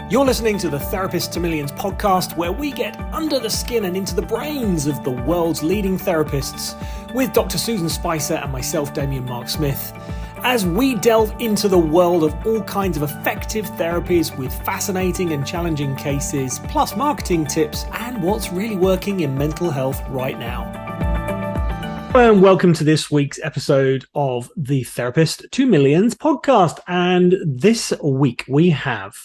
You're listening to the Therapist to Millions podcast, where we get under the skin and into the brains of the world's leading therapists with Dr. Susan Spicer and myself, Damien Mark Smith, as we delve into the world of all kinds of effective therapies with fascinating and challenging cases, plus marketing tips and what's really working in mental health right now. And welcome to this week's episode of the Therapist to Millions podcast. And this week we have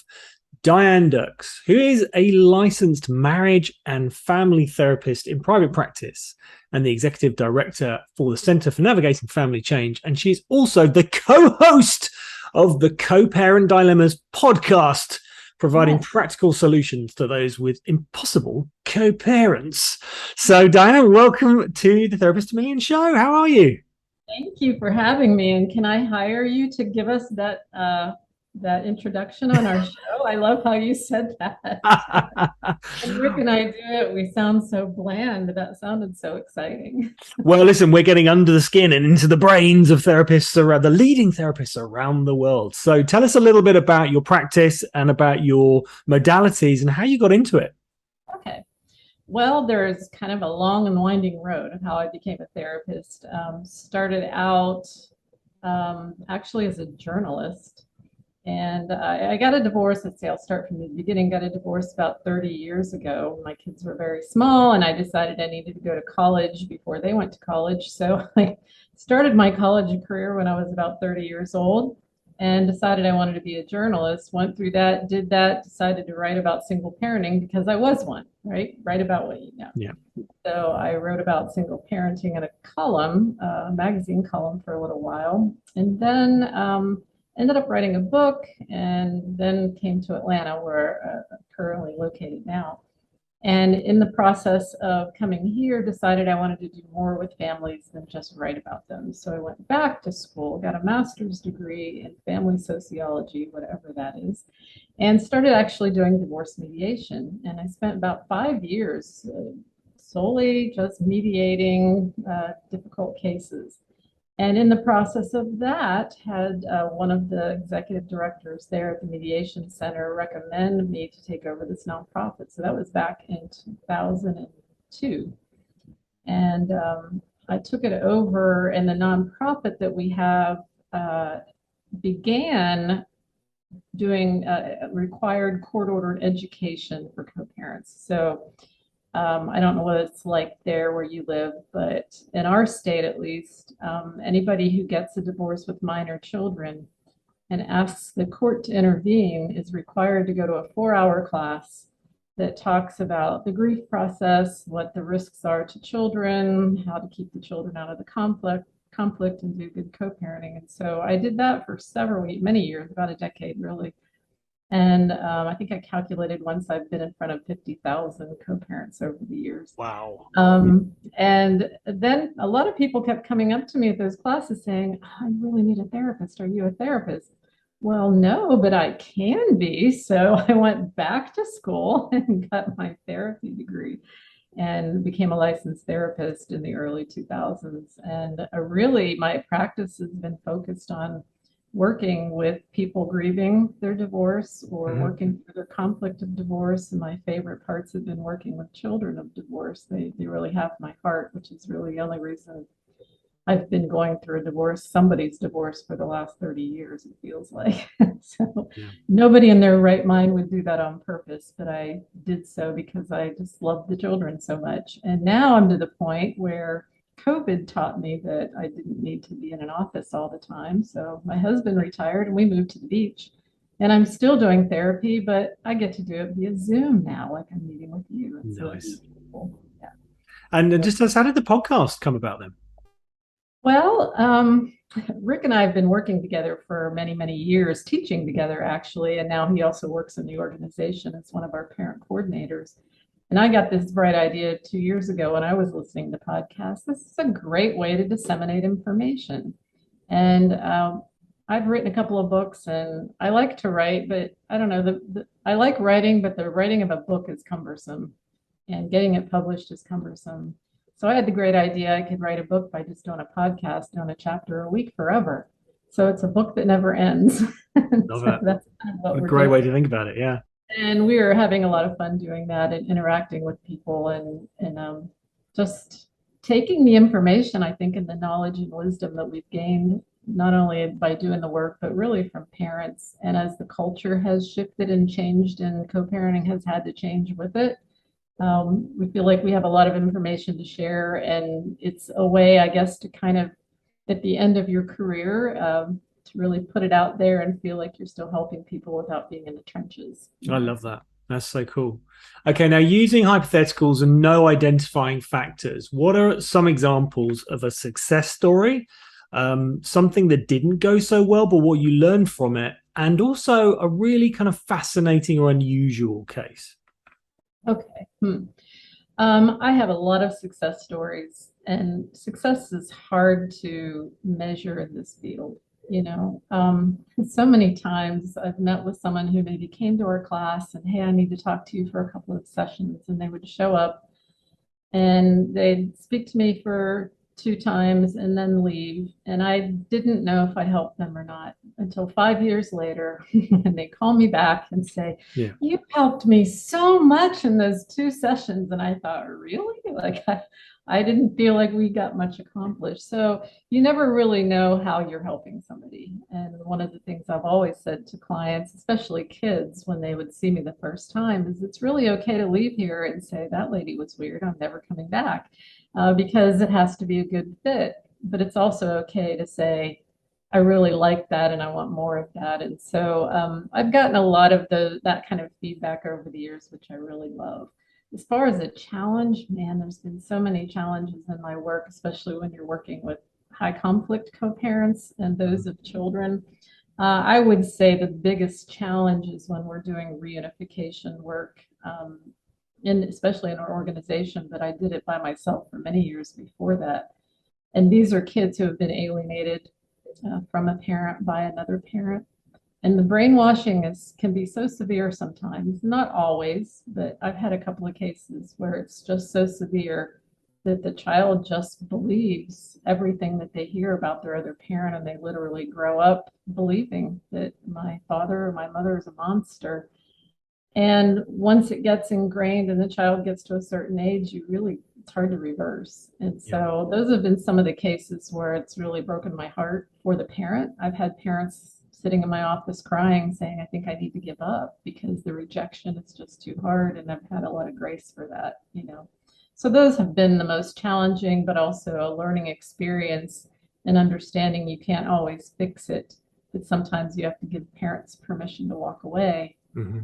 Diane Dierks, who is a licensed marriage and family therapist in private practice and the executive director for the Center for Navigating Family Change. And she's also the co-host of the Co-Parent Dilemmas podcast, providing practical solutions to those with impossible co-parents. So Diane, welcome to the Therapist to Millions show. How are you? Thank you for having me. And can I hire you to give us that introduction on our show? I love how you said that. And Rick and I do it. We sound so bland. That sounded so exciting. Well, listen, we're getting under the skin and into the brains of therapists around the leading therapists around the world. So tell us a little bit about your practice and about your modalities and how you got into it. Okay. Well, there's kind of a long and winding road of how I became a therapist. Started out actually as a journalist. And I got a divorce. I'll start from the beginning. Got a divorce about 30 years ago. My kids were very small, and I decided I needed to go to college before they went to college. So I started my college career when I was about 30 years old and decided I wanted to be a journalist. Went through that, did that, decided to write about single parenting because I was one, right? Write about what you know. Yeah. So I wrote about single parenting in a column, a magazine column for a little while. And then ended up writing a book, and then came to Atlanta, where I'm currently located now. And in the process of coming here, decided I wanted to do more with families than just write about them. So I went back to school, got a master's degree in family sociology, whatever that is, and started actually doing divorce mediation. And I spent about 5 years solely just mediating difficult cases. And in the process of that, had one of the executive directors there at the Mediation Center recommend me to take over this nonprofit. So that was back in 2002. And I took it over, and the nonprofit that we have began doing required court-ordered education for co-parents. So I don't know what it's like there where you live, but in our state, at least, anybody who gets a divorce with minor children and asks the court to intervene is required to go to a 4-hour class that talks about the grief process, what the risks are to children, how to keep the children out of the conflict and do good co-parenting. And so I did that for many years, about a decade, really. And I think I calculated once I've been in front of 50,000 co-parents over the years. Wow. And then a lot of people kept coming up to me at those classes saying, I really need a therapist. Are you a therapist? Well, no, but I can be. So I went back to school and got my therapy degree and became a licensed therapist in the early 2000s. And really, my practice has been focused on working with people grieving their divorce or working through their conflict of divorce. And my favorite parts have been working with children of divorce. They really have my heart, which is really the only reason I've been going through somebody's divorce for the last 30 years, it feels like. So nobody in their right mind would do that on purpose, but I did so because I just love the children so much. And now I'm to the point where COVID taught me that I didn't need to be in an office all the time. So my husband retired and we moved to the beach. And I'm still doing therapy, but I get to do it via Zoom now, like I'm meeting with you. And nice. So yeah. And just how did the podcast come about then? Well, Rick and I have been working together for many, many years, teaching together, actually. And now he also works in the organization as one of our parent coordinators. And I got this bright idea 2 years ago when I was listening to podcasts. This is a great way to disseminate information. And I've written a couple of books, and I like to write, but I don't know, I like writing, but the writing of a book is cumbersome, and getting it published is cumbersome. So I had the great idea I could write a book by just doing a podcast, doing a chapter a week forever. So it's a book that never ends. Love So it. that's kind of what A we're great doing. way to think about it. Yeah. And we were having a lot of fun doing that and interacting with people and just taking the information, I think, and the knowledge and wisdom that we've gained, not only by doing the work, but really from parents. And as the culture has shifted and changed and co-parenting has had to change with it, we feel like we have a lot of information to share. And it's a way, I guess, to kind of, at the end of your career, to really put it out there and feel like you're still helping people without being in the trenches. I love that. That's so cool. Okay, now using hypotheticals and no identifying factors, what are some examples of a success story? Something that didn't go so well, but what you learned from it, and also a really kind of fascinating or unusual case. Okay. I have a lot of success stories, and success is hard to measure in this field. So many times I've met with someone who maybe came to our class and, hey, I need to talk to you for a couple of sessions, and they would show up and they'd speak to me for two times and then leave. And I didn't know if I helped them or not until 5 years later when they call me back and say, Yeah. you helped me so much in those two sessions. And I thought, really? I didn't feel like we got much accomplished. So you never really know how you're helping somebody. And one of the things I've always said to clients, especially kids, when they would see me the first time, is it's really okay to leave here and say, that lady was weird, I'm never coming back, because it has to be a good fit. But it's also okay to say, I really like that and I want more of that. And so I've gotten a lot of that kind of feedback over the years, which I really love. As far as a challenge, man, there's been so many challenges in my work, especially when you're working with high conflict co-parents and those of children. I would say the biggest challenge is when we're doing reunification work, and especially in our organization, but I did it by myself for many years before that. And these are kids who have been alienated from a parent by another parent. And the brainwashing can be so severe sometimes, not always, but I've had a couple of cases where it's just so severe that the child just believes everything that they hear about their other parent, and they literally grow up believing that my father or my mother is a monster. And once it gets ingrained and the child gets to a certain age, it's hard to reverse. And so those have been some of the cases where it's really broken my heart for the parent. I've had parents sitting in my office crying, saying, I think I need to give up because the rejection is just too hard. And I've had a lot of grace for that. So those have been the most challenging, but also a learning experience and understanding you can't always fix it. But sometimes you have to give parents permission to walk away. Mm-hmm.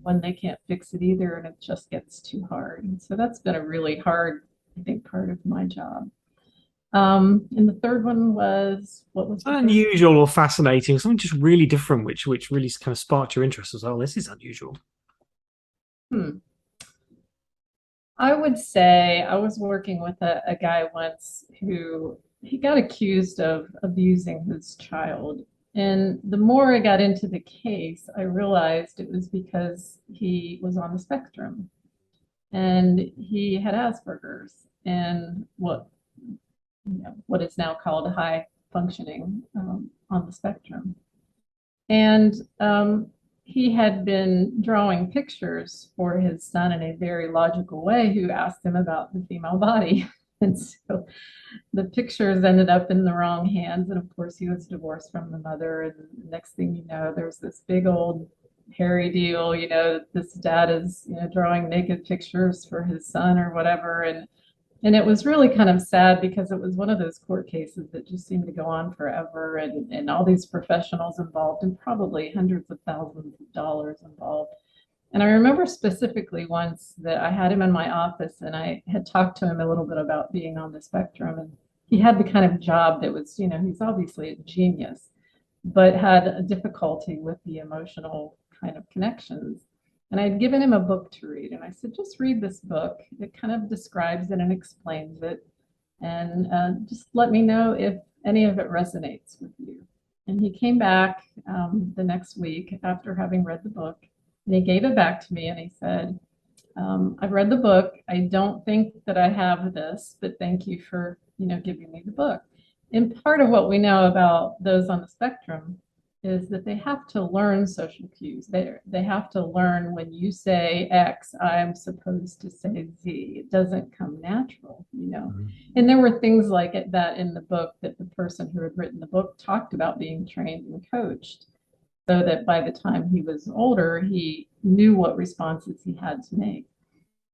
When they can't fix it either and it just gets too hard. And so that's been a really hard, I think, part of my job. And the third one was, what was the Unusual or fascinating, something just really different, which really kind of sparked your interest as well. This is unusual. I would say I was working with a guy once who he got accused of abusing his child. And the more I got into the case, I realized it was because he was on the spectrum and he had Asperger's and what is now called high functioning on the spectrum. And he had been drawing pictures for his son in a very logical way, who asked him about the female body. And so the pictures ended up in the wrong hands. And of course, he was divorced from the mother. And the next thing you know, there's this big old hairy deal, this dad is, drawing naked pictures for his son or whatever. And it was really kind of sad because it was one of those court cases that just seemed to go on forever, and all these professionals involved and probably hundreds of thousands of dollars involved. And I remember specifically once that I had him in my office and I had talked to him a little bit about being on the spectrum. And he had the kind of job that was, he's obviously a genius, but had a difficulty with the emotional kind of connections. And I'd given him a book to read. And I said, just read this book. It kind of describes it and explains it. And just let me know if any of it resonates with you. And he came back the next week after having read the book. And he gave it back to me and he said, I've read the book. I don't think that I have this, but thank you for, giving me the book. And part of what we know about those on the spectrum is that they have to learn social cues. They have to learn when you say X, I'm supposed to say Z. It doesn't come natural, you know. And there were things like that in the book that the person who had written the book talked about being trained and coached, so that by the time he was older, he knew what responses he had to make.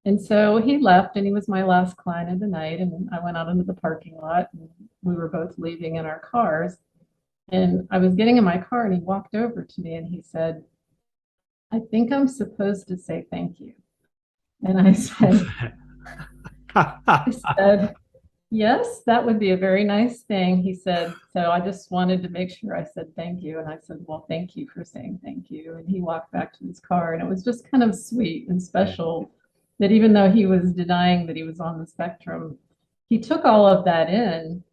And so he left, and he was my last client of the night. And I went out into the parking lot, and we were both leaving in our cars. And I was getting in my car, and he walked over to me and he said, I think I'm supposed to say thank you. And I said, yes, that would be a very nice thing. He said, so I just wanted to make sure I said thank you. And I said, well, thank you for saying thank you. And he walked back to his car, and it was just kind of sweet and special that even though he was denying that he was on the spectrum, he took all of that in.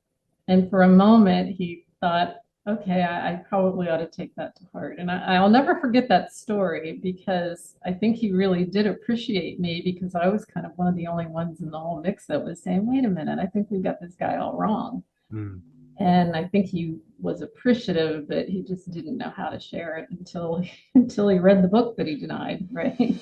And for a moment, he thought, okay, I probably ought to take that to heart. And I'll never forget that story, because I think he really did appreciate me, because I was kind of one of the only ones in the whole mix that was saying, wait a minute, I think we've got this guy all wrong. And I think he was appreciative, but he just didn't know how to share it until he read the book that he denied, right?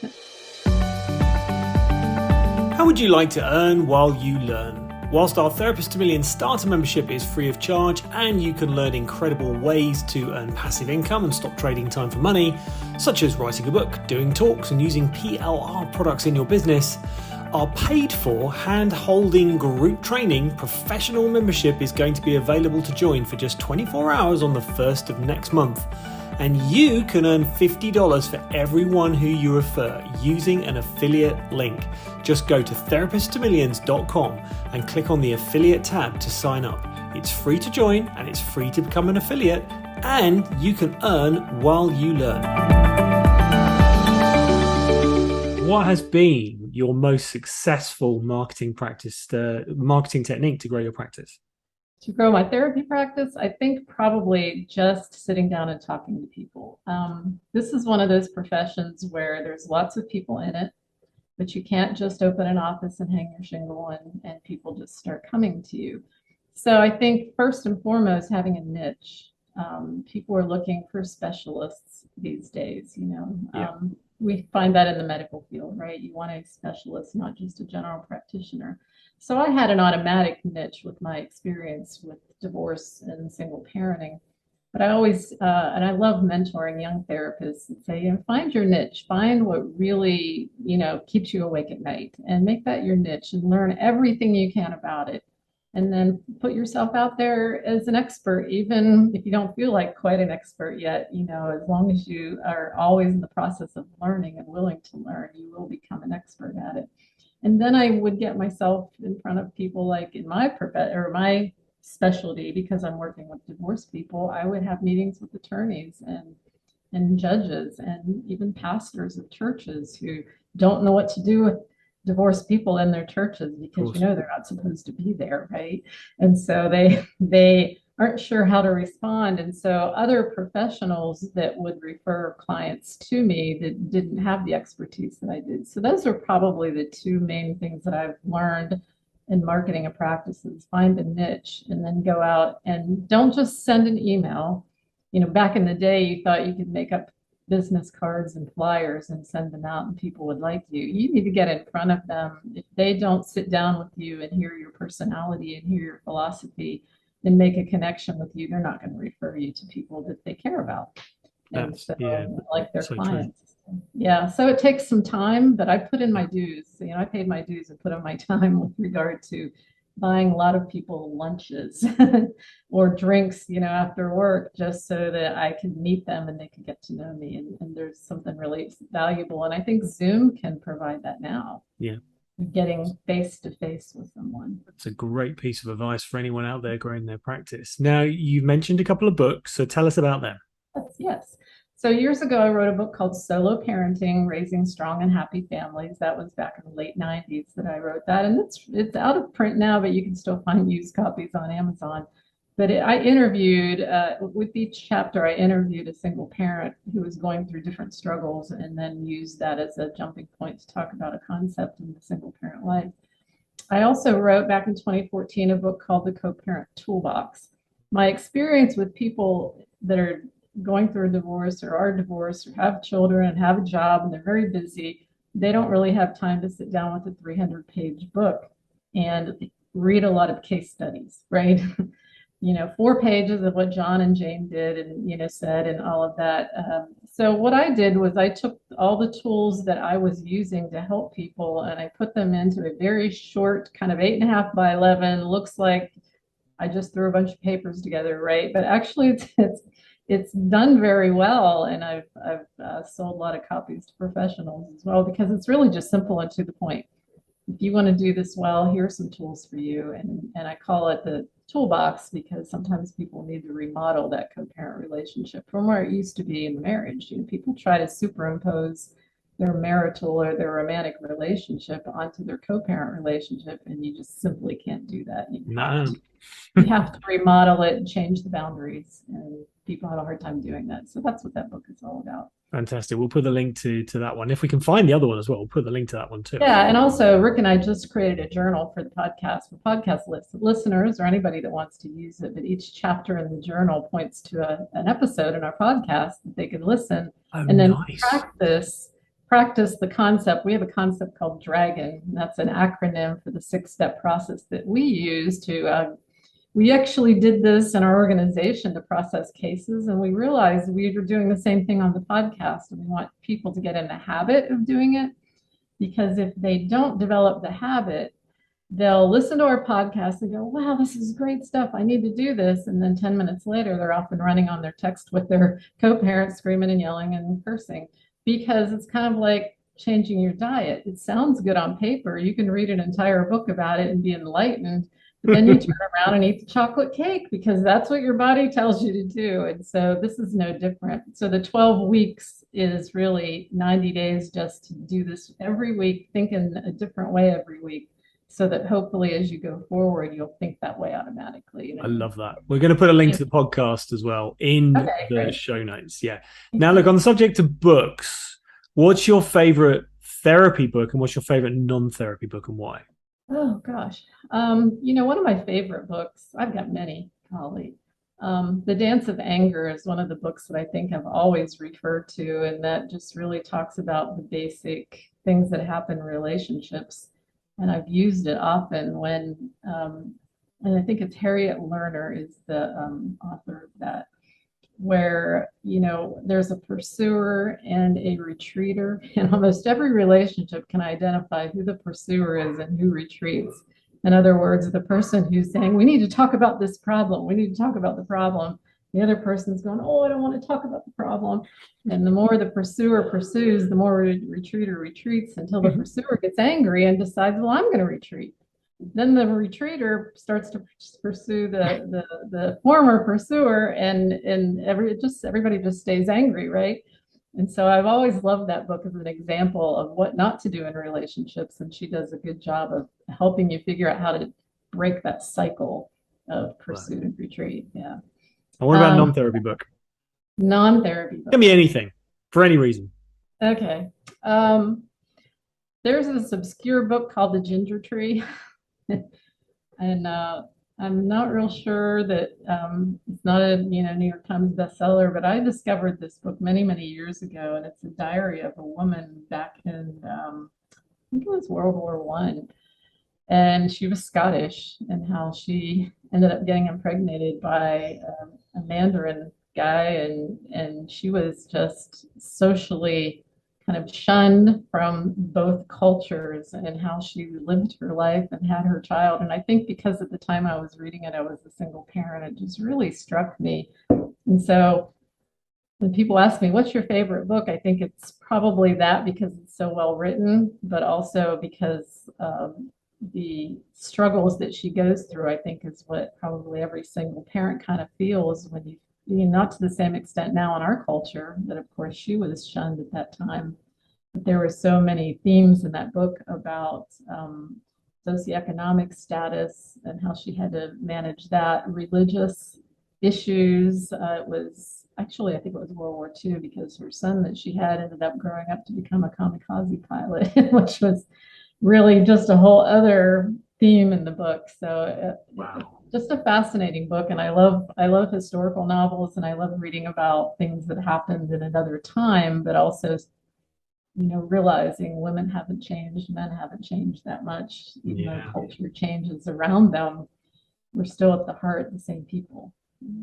How would you like to earn while you learn? Whilst our Therapist to Millions starter membership is free of charge and you can learn incredible ways to earn passive income and stop trading time for money, such as writing a book, doing talks and using PLR products in your business, our paid for hand-holding group training professional membership is going to be available to join for just 24 hours on the 1st of next month. And you can earn $50 for everyone who you refer using an affiliate link. Just go to therapisttomillions.com and click on the affiliate tab to sign up. It's free to join and it's free to become an affiliate, and you can earn while you learn. What has been your most successful marketing technique to grow your practice? To grow my therapy practice, I think probably just sitting down and talking to people. This is one of those professions where there's lots of people in it, but you can't just open an office and hang your shingle and people just start coming to you. So I think first and foremost, having a niche. People are looking for specialists these days, you know. Yeah. We find that in the medical field, right? You want a specialist, not just a general practitioner. So I had an automatic niche with my experience with divorce and single parenting. But I always, and I love mentoring young therapists and say, you know, find your niche, find what really, you know, keeps you awake at night, and make that your niche and learn everything you can about it. And then put yourself out there as an expert, even if you don't feel like quite an expert yet, you know, as long as you are always in the process of learning and willing to learn, you will become an expert at it. And then I would get myself in front of people like in my my specialty, because I'm working with divorced people. I would have meetings with attorneys and judges and even pastors of churches who don't know what to do with divorced people in their churches, because you know they're not supposed to be there, right? And so they aren't sure how to respond. And so other professionals that would refer clients to me that didn't have the expertise that I did. So those are probably the two main things that I've learned in marketing a practice: is find a niche and then go out and don't just send an email. You know, back in the day, you thought you could make up business cards and flyers and send them out and people would like you. You need to get in front of them. If they don't sit down with you and hear your personality and hear your philosophy and make a connection with you, they're not going to refer you to people that they care about. And so, like their clients. True. Yeah, so it takes some time, but I put in my dues. You know, I paid my dues and put in my time with regard to buying a lot of people lunches or drinks, you know, after work, just so that I could meet them and they could get to know me. And there's something really valuable. And I think Zoom can provide that now. Yeah. Getting face to face with someone. It's a great piece of advice for anyone out there growing their practice. Now, you mentioned a couple of books, so tell us about them. Yes. So years ago, I wrote a book called Solo Parenting, Raising Strong and Happy Families. That was back in the late 90s that I wrote that. And it's out of print now, but you can still find used copies on Amazon. But I interviewed, with each chapter, I interviewed a single parent who was going through different struggles, and then used that as a jumping point to talk about a concept in the single parent life. I also wrote back in 2014 a book called The Co-Parent Toolbox. My experience with people that are going through a divorce or are divorced or have children and have a job and they're very busy, they don't really have time to sit down with a 300-page book and read a lot of case studies, right? 4 pages of what John and Jane did and, said and all of that. So what I did was I took all the tools that I was using to help people and I put them into a very short kind of 8.5 by 11, looks like I just threw a bunch of papers together, right? But actually it's done very well. And I've sold a lot of copies to professionals as well, because it's really just simple and to the point. If you want to do this well, here are some tools for you. And I call it the toolbox because sometimes people need to remodel that co-parent relationship from where it used to be in the marriage. People try to superimpose their marital or their romantic relationship onto their co-parent relationship, and you just simply can't do that. You have to remodel it and change the boundaries, and people have a hard time doing that. So that's what that book is all about. Fantastic. We'll put the link to that one. If we can find the other one as well, we'll put the link to that one too. Yeah, and also Rick and I just created a journal for the podcast for podcast listeners or anybody that wants to use it. But each chapter in the journal points to an episode in our podcast that they can listen and then practice the concept. We have a concept called DRAGON. And that's an acronym for the 6-step process that we use to we actually did this in our organization to process cases, and we realized we were doing the same thing on the podcast, and we want people to get in the habit of doing it, because if they don't develop the habit, they'll listen to our podcast and go, wow, this is great stuff. I need to do this. And then 10 minutes later, they're off and running on their text with their co-parents screaming and yelling and cursing, because it's kind of like changing your diet. It sounds good on paper. You can read an entire book about it and be enlightened. But then you turn around and eat the chocolate cake because that's what your body tells you to do. And so this is no different. So the 12 weeks is really 90 days just to do this every week, think in a different way every week, so that hopefully as you go forward, you'll think that way automatically. I love that. We're going to put a link to the podcast as well in the show notes. Yeah. Now, look, on the subject of books, what's your favorite therapy book and what's your favorite non-therapy book and why? Oh, gosh. One of my favorite books, I've got many, golly. The Dance of Anger is one of the books that I think I've always referred to, and that just really talks about the basic things that happen in relationships. And I've used it often when, and I think it's Harriet Leaner is the author of that, where, there's a pursuer and a retreater, and almost every relationship can identify who the pursuer is and who retreats. In other words, the person who's saying, we need to talk about this problem. We need to talk about the problem. The other person's going, oh, I don't want to talk about the problem. And the more the pursuer pursues, the more the retreater retreats until the pursuer gets angry and decides, well, I'm going to retreat. Then the retreater starts to pursue the former pursuer, and everybody just stays angry, right? And so I've always loved that book as an example of what not to do in relationships, and she does a good job of helping you figure out how to break that cycle of pursuit and retreat. Yeah. And what about non-therapy book? Non-therapy book. Give me anything for any reason. Okay. There's this obscure book called The Ginger Tree. And I'm not real sure that it's not a New York Times bestseller, but I discovered this book many, many years ago, and it's a diary of a woman back in I think it was World War I, and she was Scottish, and how she ended up getting impregnated by a Mandarin guy, and she was just socially kind of shunned from both cultures, and how she lived her life and had her child. And I think because at the time I was reading it, I was a single parent, it just really struck me. And so when people ask me, what's your favorite book? I think it's probably that, because it's so well written, but also because the struggles that she goes through, I think, is what probably every single parent kind of feels when not to the same extent now in our culture, that of course she was shunned at that time. But there were so many themes in that book about socioeconomic status and how she had to manage that, religious issues. It was actually, I think it was World War II, because her son that she had ended up growing up to become a kamikaze pilot, which was really just a whole other theme in the book. So wow. just a fascinating book. And I love historical novels, and I love reading about things that happened in another time, but also, realizing women haven't changed, men haven't changed that much, even though Yeah, culture changes around them. We're still at the heart the same people.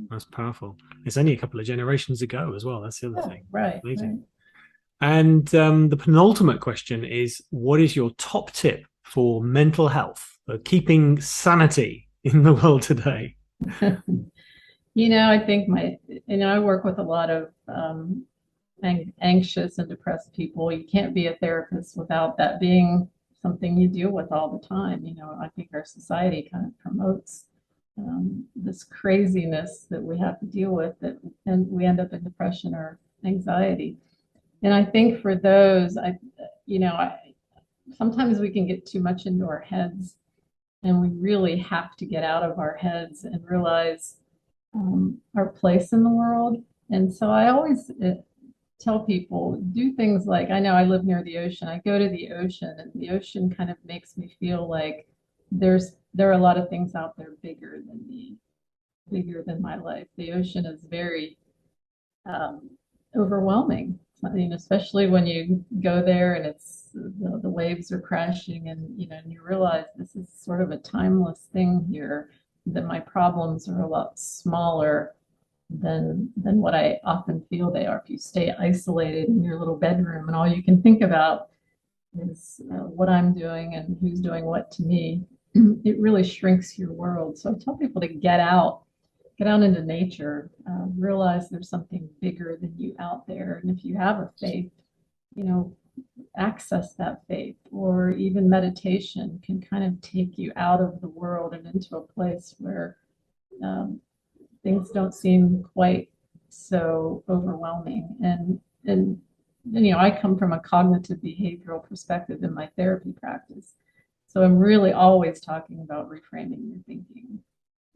that's powerful. It's only a couple of generations ago as well. That's the other Yeah, thing. right, Amazing. right. And the penultimate question is, what is your top tip for mental health, for keeping sanity in the world today? I think I work with a lot of anxious and depressed people. You can't be a therapist without that being something you deal with all the time. I think our society kind of promotes this craziness that we have to deal with, and we end up in depression or anxiety. And I think for those, sometimes we can get too much into our heads, and we really have to get out of our heads and realize our place in the world. And so I always tell people, do things like, I know I live near the ocean. I go to the ocean, and the ocean kind of makes me feel like there are a lot of things out there bigger than me, bigger than my life. The ocean is very um, overwhelming. I mean, especially when you go there and the waves are crashing, and and you realize this is sort of a timeless thing here, that my problems are a lot smaller than what I often feel they are. If you stay isolated in your little bedroom and all you can think about is what I'm doing and who's doing what to me, it really shrinks your world. So I tell people to get out into nature, realize there's something bigger than you out there. And if you have a faith, you know, access that faith, or even meditation can kind of take you out of the world and into a place where um, things don't seem quite so overwhelming. And I come from a cognitive behavioral perspective in my therapy practice. So I'm really always talking about reframing your thinking,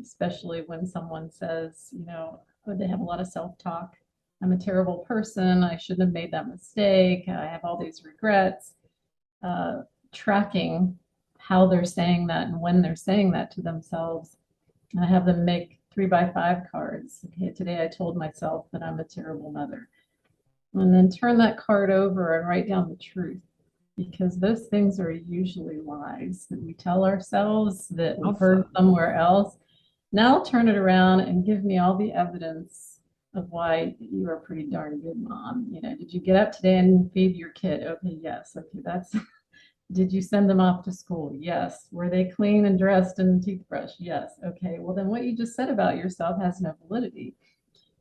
especially when someone says, oh, they have a lot of self-talk. I'm a terrible person. I shouldn't have made that mistake. I have all these regrets. Tracking how they're saying that and when they're saying that to themselves. And I have them make 3x5 cards. Okay, today I told myself that I'm a terrible mother. And then turn that card over and write down the truth, because those things are usually lies that we tell ourselves that we've heard somewhere else. Now turn it around and give me all the evidence of why you are a pretty darn good mom. Did you get up today and feed your kid? Okay, yes. Okay, that's. Did you send them off to school? Yes. Were they clean and dressed and toothbrush? Yes. Okay, well then what you just said about yourself has no validity.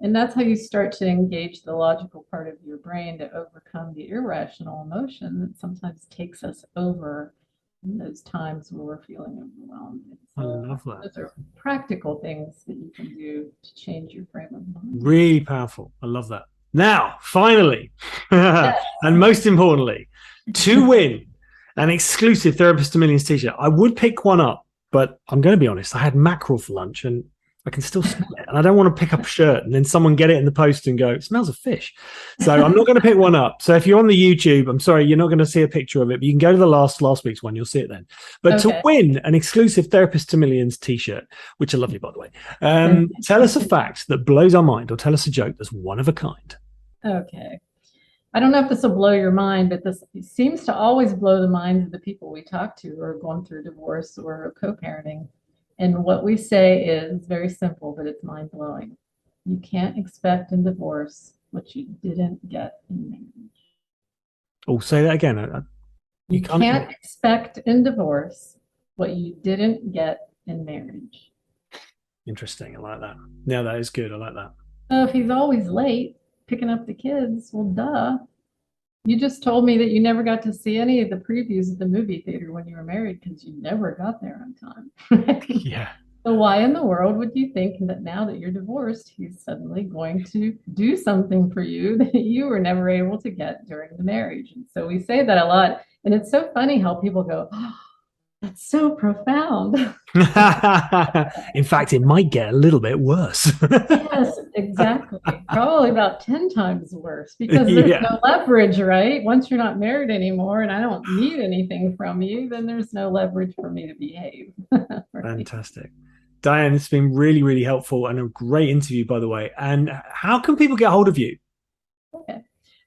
And that's how you start to engage the logical part of your brain to overcome the irrational emotion that sometimes takes us over in those times where we're feeling overwhelmed. I So love that. those are practical things that you can do to change your frame of mind. Really powerful. I love that. Now, finally, Yes. and most importantly, to win an exclusive Therapist to Millions t-shirt, I would pick one up, but I'm going to be honest, I had mackerel for lunch and I can still smell it. And I don't want to pick up a shirt and then someone get it in the post and go, it smells of fish. So I'm not going to pick one up. So if you're on the YouTube, I'm sorry, you're not going to see a picture of it, but you can go to the last week's one. You'll see it then. But to win an exclusive Therapist to Millions t-shirt, which are lovely, by the way, tell us a fact that blows our mind, or tell us a joke that's one of a kind. Okay. I don't know if this will blow your mind, but this seems to always blow the minds of the people we talk to who are going through divorce or co-parenting. And what we say is very simple, but it's mind-blowing. You can't expect in divorce what you didn't get in marriage. Oh, say that again. You can't expect in divorce what you didn't get in marriage. Interesting. I like that. Yeah, that is good. I like that. So if he's always late picking up the kids, well, duh. You just told me that you never got to see any of the previews at the movie theater when you were married because you never got there on time. Yeah. So why in the world would you think that now that you're divorced, he's suddenly going to do something for you that you were never able to get during the marriage? And so we say that a lot. And it's so funny how people go, oh, that's so profound. In fact, it might get a little bit worse. Yes, exactly. Probably about 10 times worse, because there's no leverage, right? Once you're not married anymore and I don't need anything from you, then there's no leverage for me to behave. Right? Fantastic. Diane, it's been really, really helpful and a great interview, by the way. And how can people get hold of you? Okay.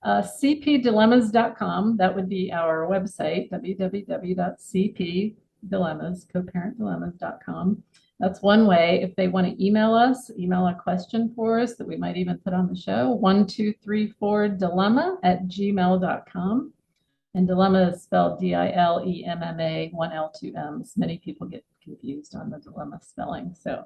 cpdilemmas.com. That would be our website, www.cpdilemmas, coparentdilemmas.com. That's one way. If they want to email us, email a question for us that we might even put on the show, 1234dilemma@gmail.com. And dilemma is spelled DILEMMA, one L, two M's. Many people get confused on the dilemma spelling. So,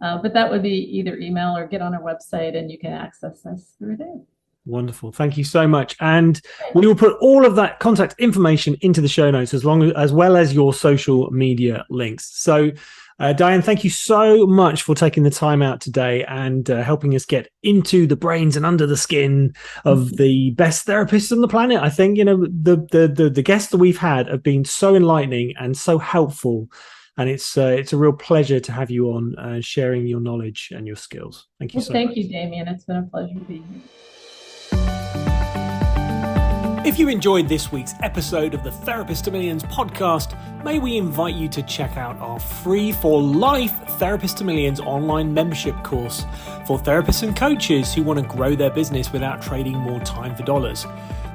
but that would be either email or get on our website and you can access us through there. Wonderful. Thank you so much. And we will put all of that contact information into the show notes as well as your social media links. So, Diane, thank you so much for taking the time out today and helping us get into the brains and under the skin of the best therapists on the planet. I think, the guests that we've had have been so enlightening and so helpful. And it's a real pleasure to have you on sharing your knowledge and your skills. Thank you so much. Thank you, Damien. It's been a pleasure to be here. If you enjoyed this week's episode of the Therapist to Millions podcast, may we invite you to check out our free for life Therapist to Millions online membership course for therapists and coaches who want to grow their business without trading more time for dollars.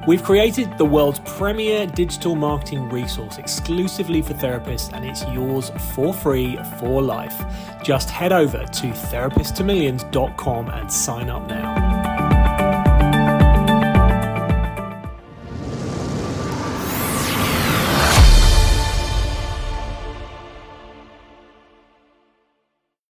We've created the world's premier digital marketing resource exclusively for therapists, and it's yours for free for life. Just head over to therapisttomillions.com and sign up now.